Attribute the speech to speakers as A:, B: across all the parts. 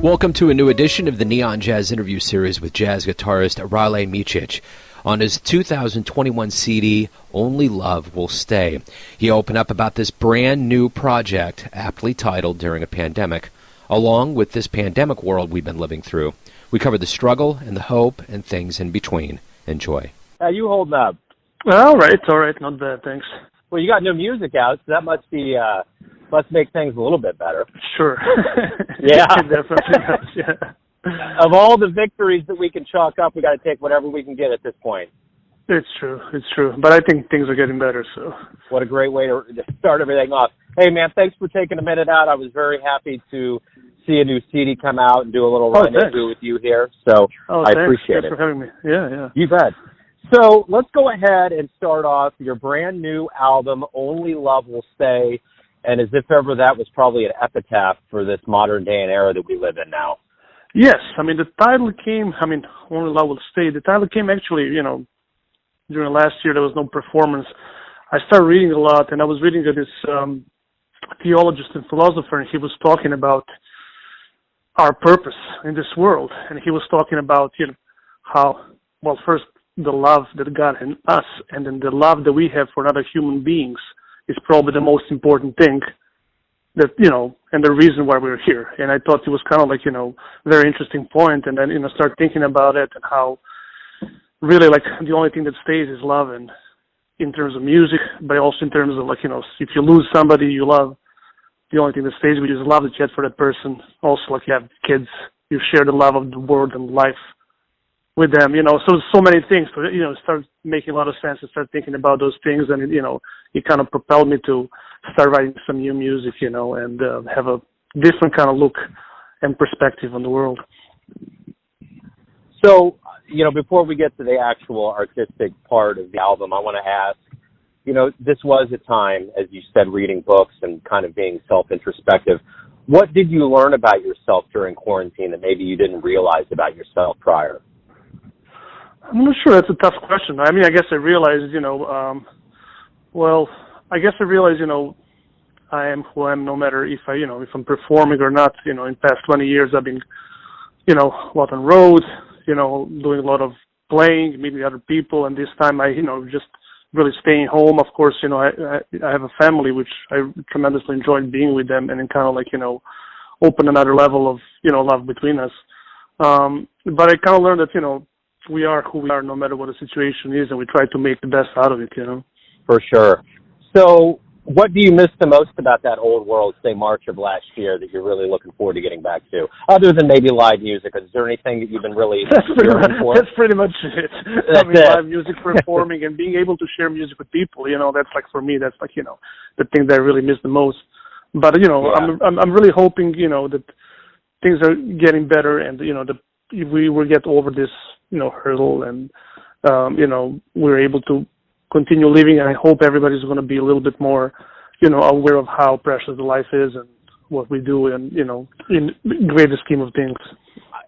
A: Welcome to a new edition of the Neon Jazz interview series with jazz guitarist Rale Micic. On his 2021 CD, Only Love Will Stay, he opened up about this brand new project, aptly titled During a Pandemic. Along with this pandemic world we've been living through, we cover the struggle and the hope and things in between. Enjoy.
B: How you holding up?
C: All right, not bad, thanks.
B: Well, you got new music out, so that must make things a little bit better.
C: Sure.
B: Yeah.
C: It definitely does, yeah.
B: Of all the victories that we can chalk up, we got to take whatever we can get at this point.
C: It's true. But I think things are getting better, so.
B: What a great way to start everything off. Hey, man, thanks for taking a minute out. I was very happy to see a new CD come out and do a little rendezvous with you here, so I appreciate it.
C: Thanks for having me. Yeah.
B: You bet. So let's go ahead and start off your brand new album, Only Love Will Stay, and as if ever that was probably an epitaph for this modern day and era that we live in now.
C: Yes, the title came, Only Love Will Stay. The title came actually, during last year there was no performance. I started reading a lot, and I was reading this theologist and philosopher, and he was talking about our purpose in this world. And he was talking about, how, well, first, the love that God in us, and then the love that we have for other human beings is probably the most important thing that, and the reason why we're here. And I thought it was kind of like, very interesting point. And then, start thinking about it and how really like the only thing that stays is love, and in terms of music, but also in terms of if you lose somebody you love, the only thing that stays with you is love that you had for that person. Also, like you have kids, you share the love of the world and life with them, so many things. So, it started making a lot of sense to start thinking about those things, and, it kind of propelled me to start writing some new music, and have a different kind of look and perspective on the world.
B: So, before we get to the actual artistic part of the album, I want to ask, this was a time, as you said, reading books and kind of being self-introspective. What did you learn about yourself during quarantine that maybe you didn't realize about yourself prior?
C: I'm not sure. That's a tough question. I guess I realized, I am who I am no matter if if I'm performing or not. In the past 20 years, I've been, a lot on road, doing a lot of playing, meeting other people, and this time I, just really staying home. Of course, I have a family, which I tremendously enjoyed being with them, and then kind of like, open another level of, love between us. But I kind of learned that, we are who we are no matter what the situation is, and we try to make the best out of it,
B: For sure. So what do you miss the most about that old world, say March of last year, that you're really looking forward to getting back to? Other than maybe live music, is there anything that you've been really yearning for?
C: That's pretty much it. Live music, performing, and being able to share music with people, that's like, for me, that's like, the thing that I really miss the most. But, I'm really hoping, that things are getting better, and, we will get over this, hurdle, and, we're able to continue living, and I hope everybody's going to be a little bit more, aware of how precious the life is and what we do, and, in the greater scheme of things.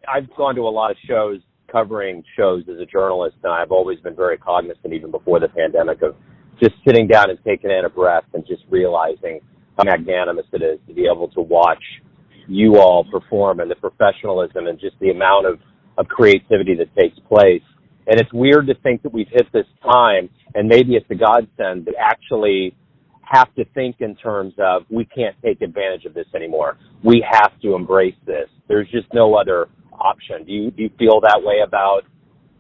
B: I've gone to a lot of shows, covering shows as a journalist, and I've always been very cognizant, even before the pandemic, of just sitting down and taking in a breath and just realizing how magnanimous it is to be able to watch you all perform, and the professionalism and just the amount of creativity that takes place. And it's weird to think that we've hit this time, and maybe it's a godsend, that actually have to think in terms of, we can't take advantage of this anymore. We have to embrace this. There's just no other option. Do you feel that way about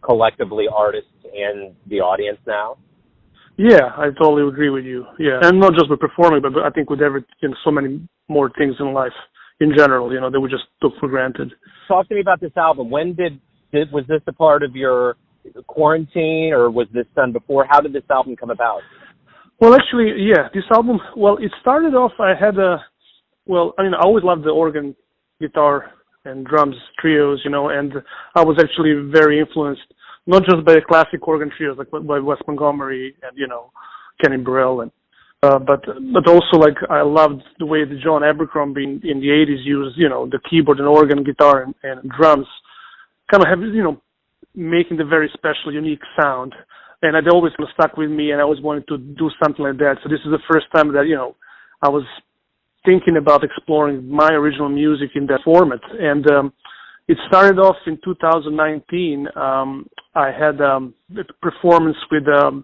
B: collectively artists and the audience now?
C: Yeah, I totally agree with you. Yeah, and not just with performing, but I think with so many more things in life in general, that we just took for granted.
B: Talk to me about this album. When was this a part of your quarantine, or was this done before? How did this album come about?
C: Well, actually, yeah, this album, it started off, I always loved the organ, guitar, and drums trios, and I was actually very influenced, not just by the classic organ trios, like by Wes Montgomery and, Kenny Burrell, and but also, like, I loved the way that John Abercrombie in the 80s used, the keyboard and organ, guitar, and drums, kind of have, making the very special, unique sound. And it always stuck with me, and I always wanted to do something like that. So this is the first time that, I was thinking about exploring my original music in that format. And it started off in 2019. I had a performance with a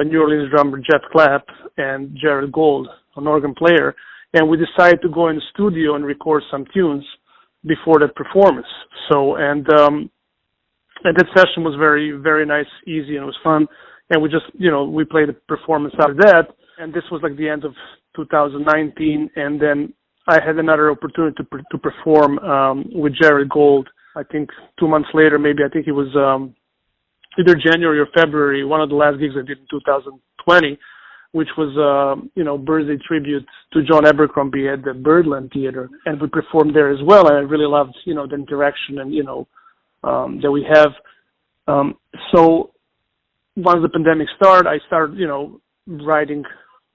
C: New Orleans drummer, Jet Clapp, and Jared Gold, an organ player, and we decided to go in the studio and record some tunes before that performance. So, and that session was very, very nice, easy, and it was fun. And we just, we played a performance out of that. And this was like the end of 2019. And then I had another opportunity to perform with Jared Gold, I think 2 months later, maybe. I think it was either January or February, one of the last gigs I did in 2020, which was, birthday tribute to John Abercrombie at the Birdland Theater. And we performed there as well. And I really loved, the interaction and, that we have. So once the pandemic started, I started, writing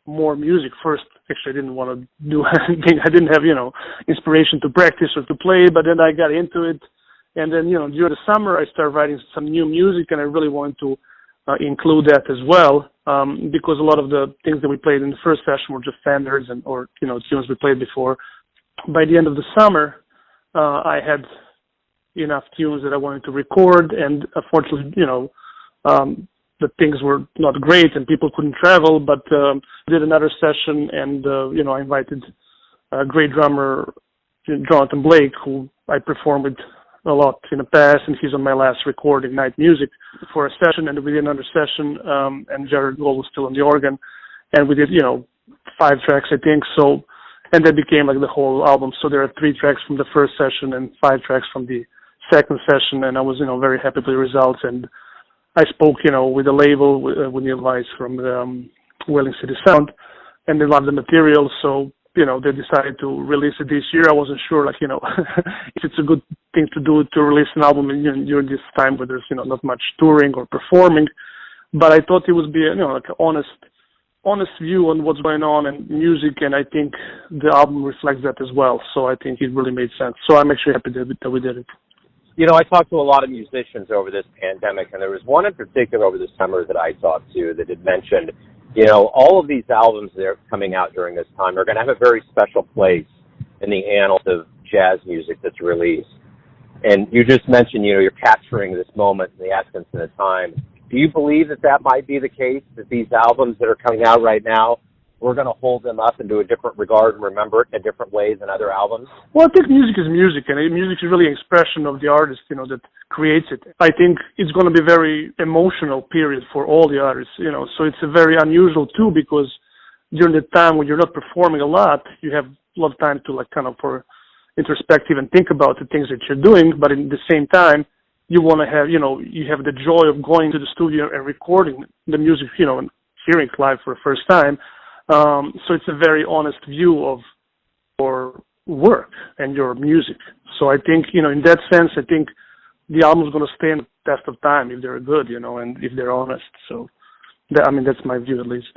C: more music. First, actually, I didn't want to do anything. I didn't have, inspiration to practice or to play, but then I got into it. And then, during the summer, I started writing some new music, and I really wanted to include that as well, because a lot of the things that we played in the first session were just standards or tunes we played before. By the end of the summer, I had enough tunes that I wanted to record, and unfortunately, the things were not great and people couldn't travel, but did another session, and I invited a great drummer, Jonathan Blake, who I performed with a lot in the past, and he's on my last recording, Night Music, for a session, and we did another session, and Jared Gold was still on the organ, and we did 5 tracks, I think. So, and that became like the whole album. So there are 3 tracks from the first session and 5 tracks from the second session, and I was very happy with the results. And I spoke with the label, with Neil Weiss from the Whaling City Sound, and they loved the material. So they decided to release it this year. I wasn't sure, if it's a good thing to do to release an album during this time where there's not much touring or performing. But I thought it would be like an honest view on what's going on in music, and I think the album reflects that as well. So I think it really made sense. So I'm actually happy that we did it.
B: I talked to a lot of musicians over this pandemic, and there was one in particular over the summer that I talked to that had mentioned, all of these albums that are coming out during this time are going to have a very special place in the annals of jazz music that's released. And you just mentioned, you're capturing this moment in the essence and the time. Do you believe that might be the case, that these albums that are coming out right now, we're going to hold them up into a different regard and remember it in a different way than other albums?
C: Well, I think music is music, and music is really an expression of the artist, that creates it. I think it's going to be a very emotional period for all the artists, so it's a very unusual too, because during the time when you're not performing a lot, you have a lot of time to for introspective and think about the things that you're doing, but at the same time, you want to have, you have the joy of going to the studio and recording the music, and hearing it live for the first time. So it's a very honest view of your work and your music. So I think, in that sense, I think the album's going to stand the test of time if they're good, and if they're honest. So, that's my view at least.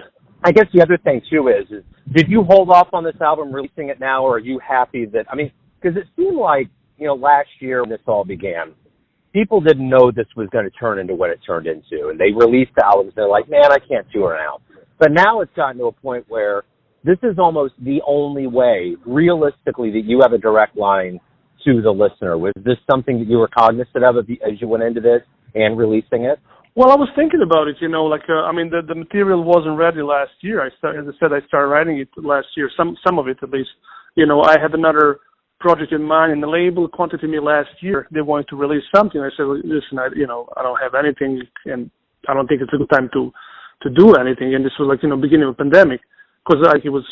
B: I guess the other thing, too, is did you hold off on this album releasing it now, or are you happy that, because it seemed like, last year when this all began, people didn't know this was going to turn into what it turned into, and they released the albums, and they're like, man, I can't tour now. But now it's gotten to a point where this is almost the only way, realistically, that you have a direct line to the listener. Was this something that you were cognizant of as you went into this and releasing it?
C: Well, I was thinking about it, the material wasn't ready last year. As I said, I started writing it last year, some of it at least. I had another project in mind, and the label contacted me last year. They wanted to release something. I said, listen, I don't have anything, and I don't think it's a good time to do anything. And this was beginning of the pandemic, because it was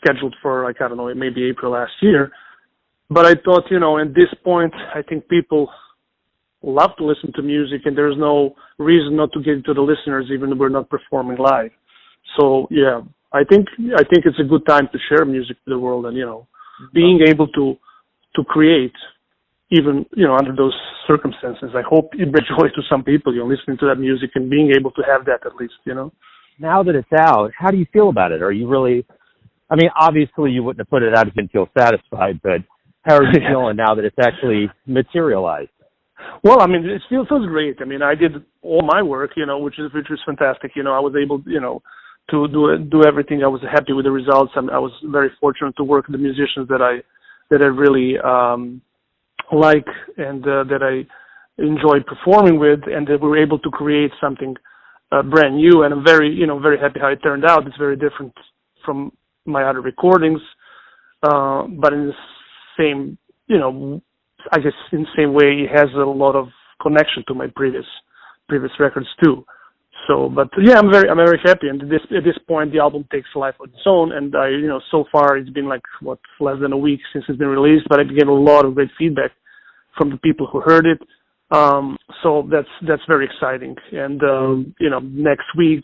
C: scheduled for I don't know, maybe April last year. But I thought at this point, I think people love to listen to music, and there's no reason not to get it to the listeners, even if we're not performing live. So yeah, I think it's a good time to share music with the world, and being able to create even under those circumstances. I hope it brings joy to some people, listening to that music and being able to have that at least,
B: Now that it's out, how do you feel about it? Are you really, obviously you wouldn't have put it out if you didn't feel satisfied, but how are you feeling now that it's actually materialized?
C: Well, it feels great. I did all my work, which is fantastic. I was able, to do everything. I was happy with the results. I was very fortunate to work with the musicians that I really like and that I enjoy performing with, and that we were able to create something brand new. And I'm very happy how it turned out. It's very different from my other recordings, but in the same, I guess in the same way, it has a lot of connection to my previous records too. So, but yeah, I'm very happy. And at this point, the album takes a life of its own. And so far it's been like less than a week since it's been released, but I get a lot of great feedback from the people who heard it. So that's very exciting. And next week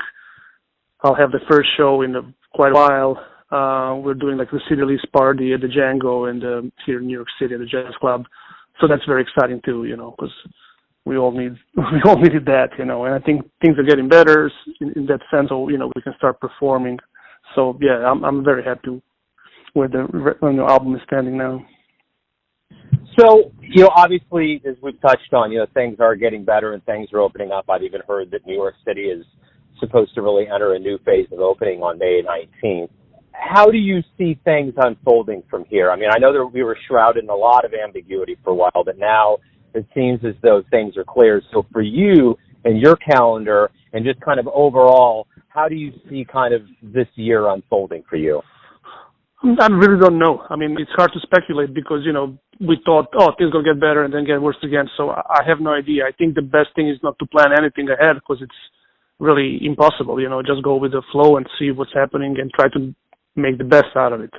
C: I'll have the first show in quite a while. We're doing like the city release party at the Django and here in New York City at the Jazz Club. So that's very exciting too, because we all needed that, and I think things are getting better in that sense. So we can start performing. So yeah, I'm very happy where the album is standing now.
B: So obviously, as we've touched on, things are getting better and things are opening up. I've even heard that New York City is supposed to really enter a new phase of opening on May 19th. How do you see things unfolding from here? I mean, I know that we were shrouded in a lot of ambiguity for a while, but now it seems as though things are clear. So for you and your calendar and just kind of overall, how do you see kind of this year unfolding for you?
C: I really don't know. I mean, it's hard to speculate because, we thought, things going to get better and then get worse again. So I have no idea. I think the best thing is not to plan anything ahead because it's really impossible. Just go with the flow and see what's happening and try to make the best out of it.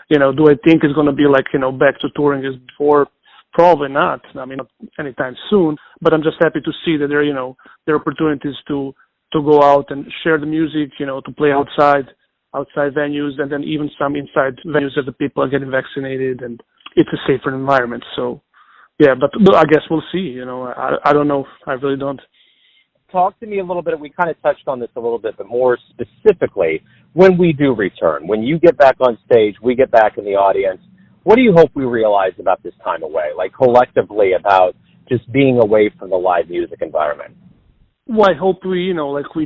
C: Do I think it's going to be like, back to touring as before? Probably not. I mean, not anytime soon. But I'm just happy to see that there are opportunities to go out and share the music, to play outside venues, and then even some inside venues as the people are getting vaccinated, and it's a safer environment. So, yeah, but I guess we'll see. I don't know. I really don't.
B: Talk to me a little bit. We kind of touched on this a little bit, but more specifically, when we do return, when you get back on stage, we get back in the audience. What do you hope we realize about this time away, like collectively about just being away from the live music environment?
C: Well, I hope we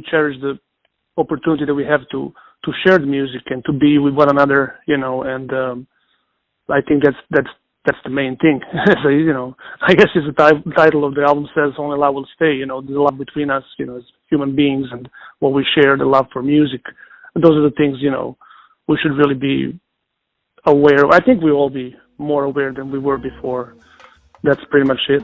C: cherish the opportunity that we have to share the music and to be with one another, and I think that's the main thing. So, I guess as the title of the album says, only love will stay, the love between us, as human beings and what we share, the love for music. And those are the things, we should really be aware. I think we'll all be more aware than we were before. That's pretty much it.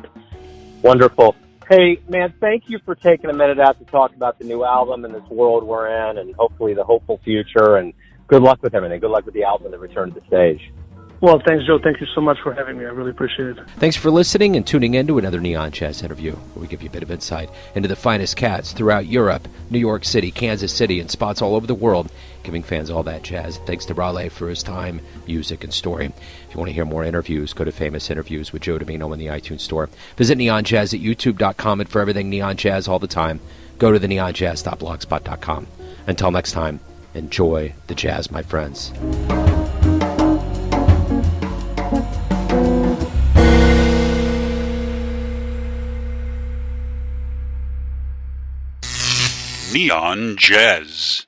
B: Wonderful. Hey, man, thank you for taking a minute out to talk about the new album and this world we're in and hopefully the hopeful future, and good luck with everything. Good luck with the album and the return to the stage.
C: Well, thanks, Joe. Thank you so much for having me. I really appreciate it.
A: Thanks for listening and tuning in to another Neon Jazz interview, where we give you a bit of insight into the finest cats throughout Europe, New York City, Kansas City, and spots all over the world, giving fans all that jazz. Thanks to Rale for his time, music, and story. If you want to hear more interviews, go to Famous Interviews with Joe Domino in the iTunes Store. Visit neonjazz at youtube.com, and for everything Neon Jazz all the time, go to the neonjazz.blogspot.com. Until next time, enjoy the jazz, my friends.
D: Neon Jazz.